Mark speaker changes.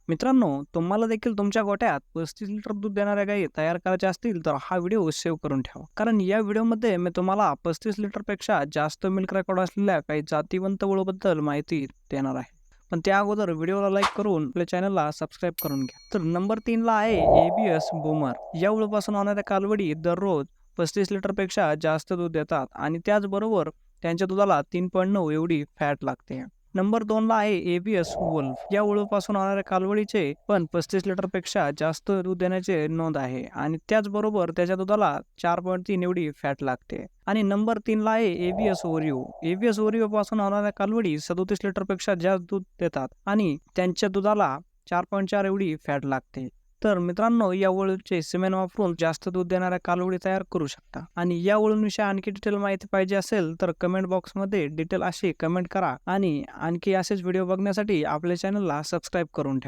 Speaker 1: मित्रांनो, तुम्हाला देखील तुमच्या गोठ्यात 35 लिटर दूध देणाऱ्या गायी तयार करायच्या असतील तर हा व्हिडिओ सेव्ह करून ठेवा. कारण या व्हिडिओमध्ये मी तुम्हाला 35 लिटरपेक्षा जास्त मिल्क रेकॉर्ड असलेल्या काही जातीवंत वळूबद्दल माहिती देणार आहे. पण त्या अगोदर व्हिडिओला लाईक करून आपल्या चॅनलला सबस्क्राईब करून घ्या. तर नंबर 3ला आहे एबीएस बूमर. या वळूपासून होणाऱ्या कालवडी दररोज 35 लिटरपेक्षा जास्त दूध देतात आणि त्याचबरोबर त्यांच्या दुधाला 3.9 एवढी फॅट लागते. नंबर 2ला आहे एबीएस वुल्फ. या वळूपासून होणाऱ्या कालवडीचे पण 35 लिटरपेक्षा जास्त दूध देण्याचे नोंद आहे आणि त्याचबरोबर त्याच्या दुधाला 4.3 एवढी फॅट लागते. आणि नंबर 3ला आहे एबीएस ओरिओ. एबीएस ओरिओ पासून होणाऱ्या कालवडी 37 लिटरपेक्षा जास्त दूध देतात आणि त्यांच्या दुधाला 4.4 एवढी फॅट लागते. तर मित्रांनो, या वळूचे सिमेंट वापरून जास्त दूध देणाऱ्या कालवडी तयार करू शकता. आणि या वळूंविषयी आणखी डिटेल माहिती पाहिजे असेल तर कमेंट बॉक्समध्ये डिटेल अशी कमेंट करा आणि आणखी असेच व्हिडिओ बघण्यासाठी आपल्या चॅनलला सबस्क्राईब करून ठेवा.